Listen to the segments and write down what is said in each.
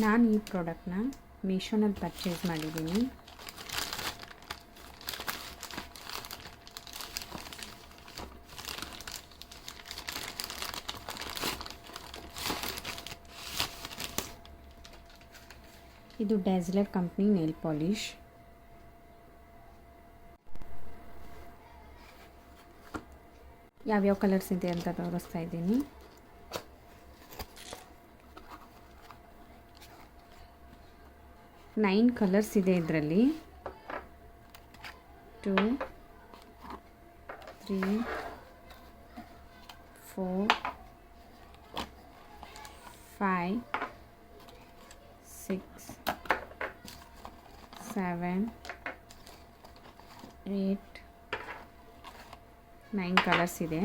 ನಾನು ಈ ಪ್ರಾಡಕ್ಟ್ನ ಮೀಶೋನಲ್ಲಿ ಪರ್ಚೇಸ್ ಮಾಡಿದ್ದೀನಿ. ಇದು ಡ್ಯಾಜ್ಲರ್ ಕಂಪ್ನಿ ನೇಲ್ ಪಾಲಿಶ್. ಯಾವ್ಯಾವ ಕಲರ್ಸ್ ಇದೆ ಅಂತ ತೋರಿಸ್ತಾ ಇದ್ದೀನಿ. ನೈನ್ ಕಲರ್ಸ್ ಇದೆ ಇದರಲ್ಲಿ. 2 3 4 5 6 7 8 9 ಕಲರ್ಸ್ ಇದೆ.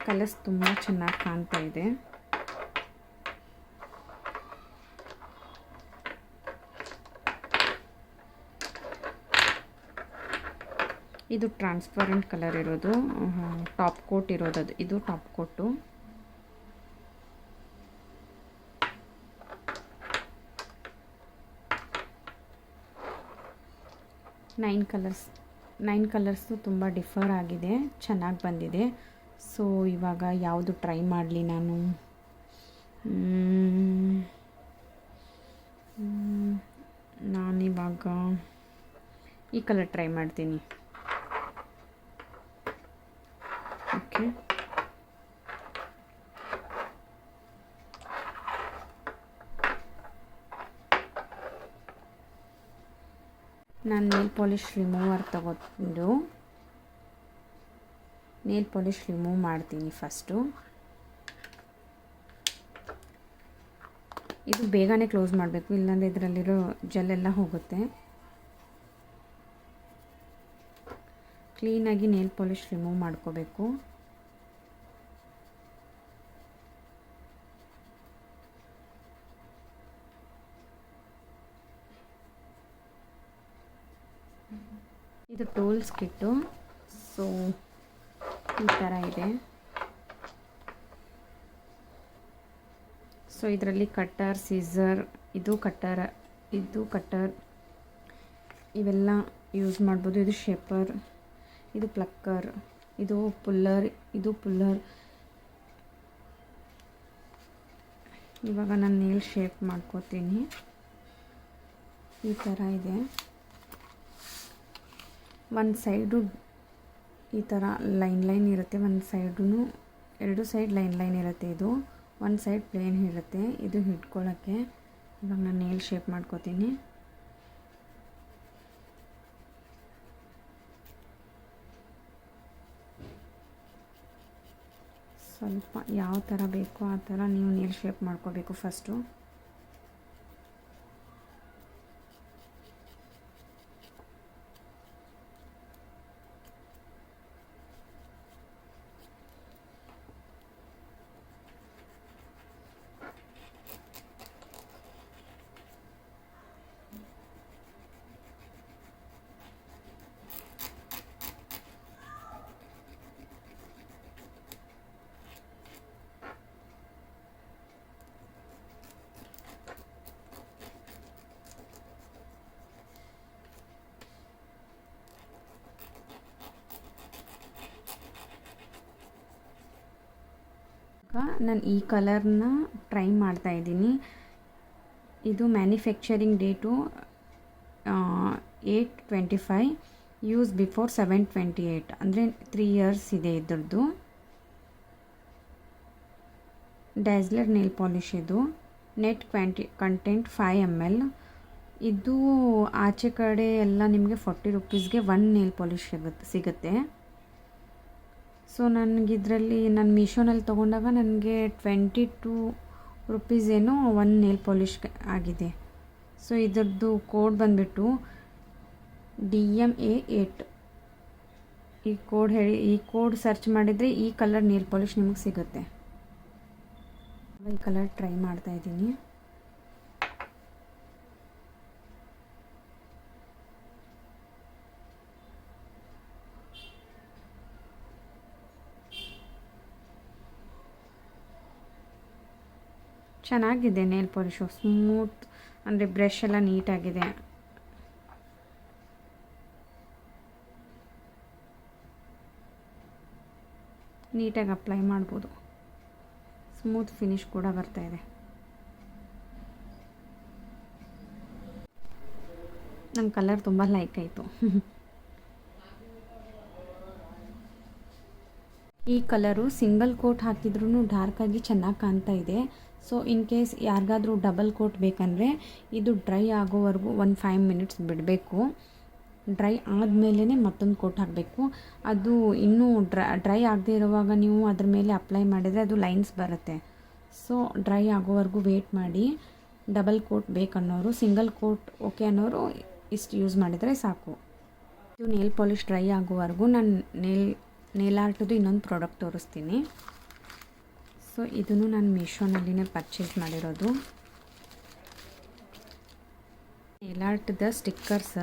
ಕಲರ್ಸ್ ತುಂಬ ಚೆನ್ನಾಗಿ ಕಾಣ್ತಾ ಇದೆ. ಇದು ಟ್ರಾನ್ಸ್ಪರೆಂಟ್ ಕಲರ್ ಇರೋದು, ಟಾಪ್ ಕೋಟ್ ಇರೋದು. ಇದು ಟಾಪ್ ಕೋಟು. ನೈನ್ ಕಲರ್ಸು ತುಂಬ ಡಿಫರ್ ಆಗಿದೆ, ಚೆನ್ನಾಗಿ ಬಂದಿದೆ. ಸೊ ಇವಾಗ ಯಾವುದು ಟ್ರೈ ಮಾಡಲಿ ನಾನು? ನಾನಿವಾಗ ಈ ಕಲರ್ ಟ್ರೈ ಮಾಡ್ತೀನಿ. ಓಕೆ, ನಾನು ನೇಲ್ ಪಾಲಿಶ್ ರಿಮೂವರ್ ತಗೊಂಡು ನೇಲ್ ಪಾಲಿಶ್ ರಿಮೂವ್ ಮಾಡ್ತೀನಿ ಫಸ್ಟು. ಇದು ಬೇಗನೆ ಕ್ಲೋಸ್ ಮಾಡಬೇಕು, ಇಲ್ಲಾಂದರೆ ಇದರಲ್ಲಿರೋ ಜೆಲ್ಲೆಲ್ಲ ಹೋಗುತ್ತೆ. ಕ್ಲೀನಾಗಿ ನೇಲ್ ಪಾಲಿಶ್ ರಿಮೂವ್ ಮಾಡ್ಕೋಬೇಕು. ಇದು ಟೂಲ್ಸ್ ಕಿಟ್ಟು. ಸೊ ಈ ಥರ ಇದೆ. ಸೊ ಇದರಲ್ಲಿ ಕಟ್ಟರ್, ಸೀಸರ್, ಇದು ಕಟ್ಟರ್ ಇವೆಲ್ಲ ಯೂಸ್ ಮಾಡ್ಬೋದು. ಇದು ಶೇಪರ್, ಇದು ಪ್ಲಕ್ಕರ್, ಇದು ಪುಲ್ಲರ್. ಇವಾಗ ನಾನು ನೇಲ್ ಶೇಪ್ ಮಾಡ್ಕೋತೀನಿ. ಈ ಥರ ಇದೆ. ಒಂದು ಸೈಡು ಈ ಥರ ಲೈನ್ ಇರುತ್ತೆ, ಒಂದು ಸೈಡು, ಎರಡು ಸೈಡ್ ಲೈನ್ ಇರುತ್ತೆ. ಇದು ಒಂದು ಸೈಡ್ ಪ್ಲೇನ್ ಇರುತ್ತೆ. ಇದು ಹಿಡ್ಕೊಳ್ಳೋಕ್ಕೆ. ಇವಾಗ ನಾನು ನೇಲ್ ಶೇಪ್ ಮಾಡ್ಕೋತೀನಿ. ಸ್ವಲ್ಪ ಯಾವ ಥರ ಬೇಕೋ ಆ ಥರ ನೀವು ನೇಲ್ ಶೇಪ್ ಮಾಡ್ಕೋಬೇಕು ಫಸ್ಟು. ನಾನು ಈ ಕಲರ್ನ ಟ್ರೈ ಮಾಡ್ತಾ ಇದ್ದೀನಿ. ಇದು ಮ್ಯಾನುಫ್ಯಾಕ್ಚರಿಂಗ್ ಡೇಟು 8/25, ಯೂಸ್ ಬಿಫೋರ್ 7/28, ಅಂದರೆ 3 ಇಯರ್ಸ್ ಇದೆ ಇದ್ರದ್ದು. ಡ್ಯಾಜ್ಲರ್ ನೇಲ್ ಪಾಲಿಶ್ ಇದು. Net content 5 ml. ಇದು ಆಚೆ ಕಡೆ ಎಲ್ಲ ನಿಮಗೆ 40 ರೂಪೀಸ್ಗೆ 1 ನೇಲ್ ಪಾಲಿಶ್ ಸಿಗುತ್ತೆ. ಸೊ ನನಗಿದ್ರಲ್ಲಿ ನಾನು ಮೀಶೋನಲ್ಲಿ ತೊಗೊಂಡಾಗ ನನಗೆ 22 ರೂಪೀಸ್ ಏನೋ 1 ನೇಲ್ ಪಾಲಿಶ್ ಆಗಿದೆ. ಸೊ ಇದರದ್ದು ಕೋಡ್ ಬಂದುಬಿಟ್ಟು DMA8. ಈ ಕೋಡ್ ಸರ್ಚ್ ಮಾಡಿದರೆ ಈ ಕಲರ್ ನೇಲ್ ಪಾಲಿಶ್ ನಿಮಗೆ ಸಿಗುತ್ತೆ. ಈ ಕಲರ್ ಟ್ರೈ ಮಾಡ್ತಾ ಇದ್ದೀನಿ. ಚೆನ್ನಾಗಿದೆ ನೇಲ್ ಪಾಲಿಶು, ಸ್ಮೂತ್ ಅಂದರೆ ಬ್ರಷ್ ಎಲ್ಲ ನೀಟಾಗಿದೆ. ನೀಟಾಗಿ ಅಪ್ಲೈ ಮಾಡ್ಬೋದು. ಸ್ಮೂತ್ ಫಿನಿಶ್ ಕೂಡ ಬರ್ತಾಯಿದೆ. ನಂಗೆ ಕಲರ್ ತುಂಬ ಲೈಕ್ ಆಯಿತು. ಈ ಕಲರು ಸಿಂಗಲ್ ಕೋಟ್ ಹಾಕಿದ್ರೂ ಡಾರ್ಕಾಗಿ ಚೆನ್ನಾಗಿ ಕಾಣ್ತಾ ಇದೆ. ಸೊ ಇನ್ ಕೇಸ್ ಯಾರಿಗಾದ್ರೂ ಡಬಲ್ ಕೋಟ್ ಬೇಕಂದರೆ ಇದು ಡ್ರೈ ಆಗೋವರೆಗೂ 5 ಮಿನಿಟ್ಸ್ ಬಿಡಬೇಕು. ಡ್ರೈ ಆದಮೇಲೆ ಮತ್ತೊಂದು ಕೋಟ್ ಹಾಕಬೇಕು. ಅದು ಇನ್ನೂ ಡ್ರೈ ಆಗದೇ ಇರುವಾಗ ನೀವು ಅದ್ರ ಮೇಲೆ ಅಪ್ಲೈ ಮಾಡಿದರೆ ಅದು ಲೈನ್ಸ್ ಬರುತ್ತೆ. ಸೊ ಡ್ರೈ ಆಗೋವರೆಗೂ ವೇಟ್ ಮಾಡಿ. ಡಬಲ್ ಕೋಟ್ ಬೇಕನ್ನೋರು, ಸಿಂಗಲ್ ಕೋಟ್ ಓಕೆ ಅನ್ನೋರು ಇಷ್ಟು ಯೂಸ್ ಮಾಡಿದರೆ ಸಾಕು. ಇದು ನೇಲ್ ಪಾಲಿಶ್ ಡ್ರೈ ಆಗೋವರೆಗೂ ನಾನು ನೇಲ್ ಆರ್ಟ್ದು ಇನ್ನೊಂದು ಪ್ರಾಡಕ್ಟ್ ತೋರಿಸ್ತೀನಿ. ಸೊ ಇದನ್ನು ನಾನು ಮೀಶೋನಲ್ಲಿನೇ ಪರ್ಚೇಸ್ ಮಾಡಿರೋದು. ನೇಲ್ ಆರ್ಟ್ದ ಸ್ಟಿಕ್ಕರ್ಸ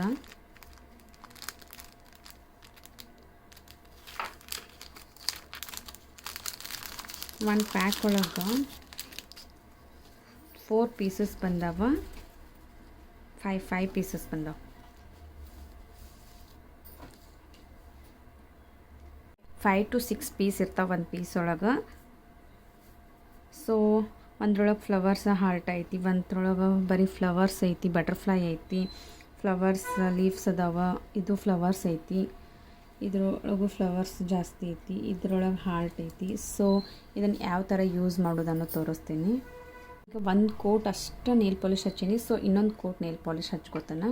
ಒಂದು ಪ್ಯಾಕ್ ಒಳಗೆ 4 ಪೀಸಸ್ ಬಂದವ, 5 ಪೀಸಸ್ ಬಂದವ. 5 to 6 ಪೀಸ್ ಇರ್ತಾವೆ ಒಂದು ಪೀಸ್ ಒಳಗೆ. ಸೊ ಒಂದ್ರೊಳಗೆ ಫ್ಲವರ್ಸ್ ಹಾರ್ಟ್ ಐತಿ, ಒಂದ್ರೊಳಗೆ ಬರೀ ಫ್ಲವರ್ಸ್ ಐತಿ, ಬಟರ್ಫ್ಲೈ ಐತಿ, ಫ್ಲವರ್ಸ್ ಲೀವ್ಸ್ ಅದಾವ, ಇದು ಫ್ಲವರ್ಸ್ ಐತಿ, ಇದ್ರೊಳಗೂ ಫ್ಲವರ್ಸ್ ಜಾಸ್ತಿ ಐತಿ, ಇದ್ರೊಳಗೆ ಹಾರ್ಟ್ ಐತಿ. ಸೊ ಇದನ್ನು ಯಾವ ಥರ ಯೂಸ್ ಮಾಡೋದನ್ನು ತೋರಿಸ್ತೀನಿ. ಈಗ ಒಂದು ಕೋಟ್ ಅಷ್ಟು ನೇಲ್ ಪಾಲಿಶ್ ಹಚ್ಚೀನಿ. ಸೊ ಇನ್ನೊಂದು ಕೋಟ್ ನೇಲ್ ಪಾಲಿಶ್ ಹಚ್ಕೋತಾನೆ.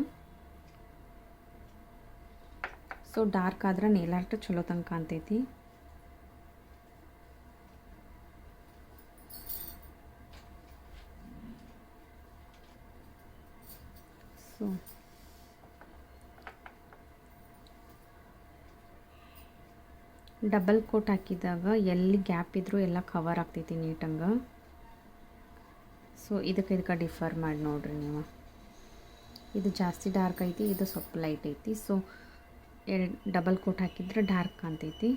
ಸೊ ಡಾರ್ಕ್ ಆದ್ರೆ ನೇಲ್ ಆರ್ಟ್ ಚಲೋ ತಂಗ ಕಾಣ್ತೈತಿ. ಸೊ ಡಬಲ್ ಕೋಟ್ ಹಾಕಿದಾಗ ಎಲ್ಲಿ ಗ್ಯಾಪ್ ಇದ್ರೂ ಎಲ್ಲ ಕವರ್ ಆಗ್ತೈತಿ ನೀಟಂಗೆ. ಸೊ ಇದಕ್ಕೆ ಡಿಫರ್ ಮಾಡಿ ನೋಡ್ರಿ ನೀವು. ಇದು ಜಾಸ್ತಿ ಡಾರ್ಕ್ ಐತಿ, ಇದು ಸ್ವಲ್ಪ ಲೈಟ್ ಐತಿ. ಸೊ ಡಬಲ್ ಕೋಟ್ ಹಾಕಿದ್ರೆ ಡಾರ್ಕ್ ಕಾಣ್ತೈತಿ.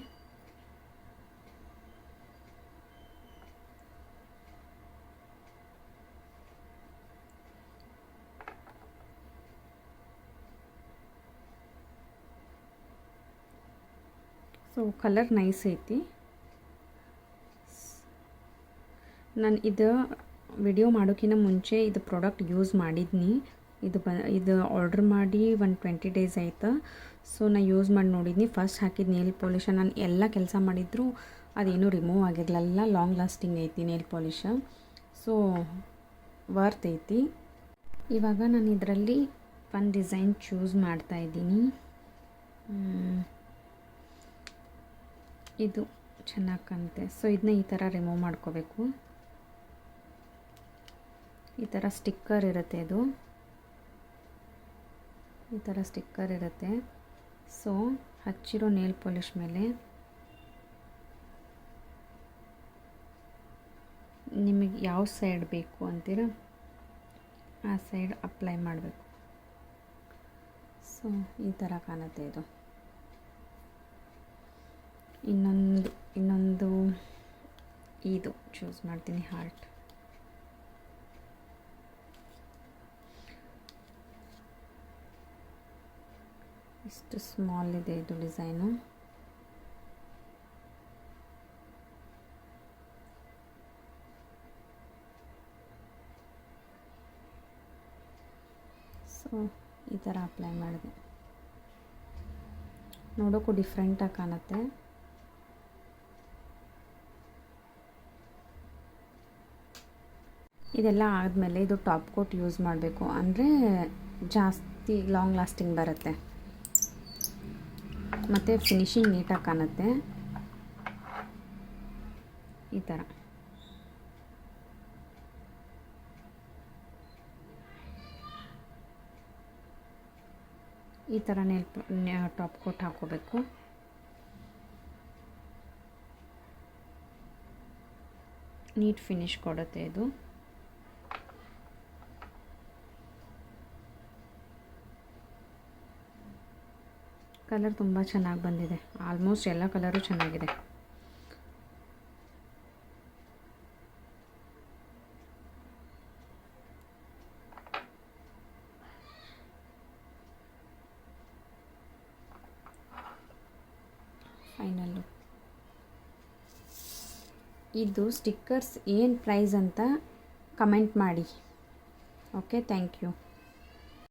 ಸೊ ಕಲರ್ ನೈಸ್ ಐತಿ. ನಾನು ಇದು ವಿಡಿಯೋ ಮಾಡೋಕ್ಕಿಂತ ಮುಂಚೆ ಇದು ಪ್ರಾಡಕ್ಟ್ ಯೂಸ್ ಮಾಡಿದ್ನಿ. ಇದು ಆರ್ಡ್ರ್ ಮಾಡಿ 20 ಡೇಸ್ ಆಯ್ತು. ಸೊ ನಾನು ಯೂಸ್ ಮಾಡಿ ನೋಡಿದ್ನಿ. ಫಸ್ಟ್ ಹಾಕಿದ ನೇಲ್ ಪಾಲಿಶ ನಾನು ಎಲ್ಲ ಕೆಲಸ ಮಾಡಿದ್ರು ಅದೇನೂ ರಿಮೂವ್ ಆಗಿರಲಿಲ್ಲ. ಲಾಂಗ್ ಲಾಸ್ಟಿಂಗ್ ಐತಿ ನೇಲ್ ಪಾಲಿಶ. ಸೊ ವರ್ತ್ ಐತಿ. ಇವಾಗ ನಾನು ಇದರಲ್ಲಿ ಒಂದು ಡಿಸೈನ್ ಚೂಸ್ ಮಾಡ್ತಾಯಿದ್ದೀನಿ. ಇದು ಚೆನ್ನಾಗಿ ಕಾಣುತ್ತೆ. ಸೊ ಇದನ್ನ ಈ ಥರ ರಿಮೂವ್ ಮಾಡ್ಕೋಬೇಕು. ಈ ಥರ ಸ್ಟಿಕ್ಕರ್ ಇರುತ್ತೆ, ಇದು ಈ ಥರ ಸ್ಟಿಕ್ಕರ್ ಇರುತ್ತೆ. ಸೊ ಹಚ್ಚಿರೋ ನೇಲ್ ಪಾಲಿಶ್ ಮೇಲೆ ನಿಮಗೆ ಯಾವ ಸೈಡ್ ಬೇಕು ಅಂತೀರ ಆ ಸೈಡ್ ಅಪ್ಲೈ ಮಾಡಬೇಕು. ಸೊ ಈ ಥರ ಕಾಣುತ್ತೆ ಇದು. ಇನ್ನೊಂದು ಇದು ಚೂಸ್ ಮಾಡ್ತೀನಿ, ಹಾರ್ಟ್. ಇಷ್ಟು ಸ್ಮಾಲ್ ಇದೆ ಇದು ಡಿಸೈನು. ಸೊ ಈ ಥರ ಅಪ್ಲೈ ಮಾಡಿದೆ. ನೋಡೋಕ್ಕೂ ಡಿಫ್ರೆಂಟಾಗಿ ಕಾಣುತ್ತೆ. ಇದೆಲ್ಲ ಆದಮೇಲೆ ಇದು ಟಾಪ್ ಕೋಟ್ ಯೂಸ್ ಮಾಡಬೇಕು, ಅಂದರೆ ಜಾಸ್ತಿ ಲಾಂಗ್ ಲಾಸ್ಟಿಂಗ್ ಬರುತ್ತೆ ಮತ್ತು ಫಿನಿಶಿಂಗ್ ನೀಟಾಗಿ ಕಾಣುತ್ತೆ. ಈ ಥರ ಟಾಪ್ ಕೋಟ್ ಹಾಕೋಬೇಕು. ನೀಟ್ ಫಿನಿಶ್ ಕೊಡುತ್ತೆ ಇದು. ಕಲರ್ ತುಂಬ ಚೆನ್ನಾಗಿ ಬಂದಿದೆ. ಆಲ್ಮೋಸ್ಟ್ ಎಲ್ಲ ಕಲರು ಚೆನ್ನಾಗಿದೆ. ಫೈನಲ್ಲು. ಇದು ಸ್ಟಿಕ್ಕರ್ಸ್ ಏನು ಪ್ರೈಸ್ ಅಂತ ಕಮೆಂಟ್ ಮಾಡಿ. Okay, thank you.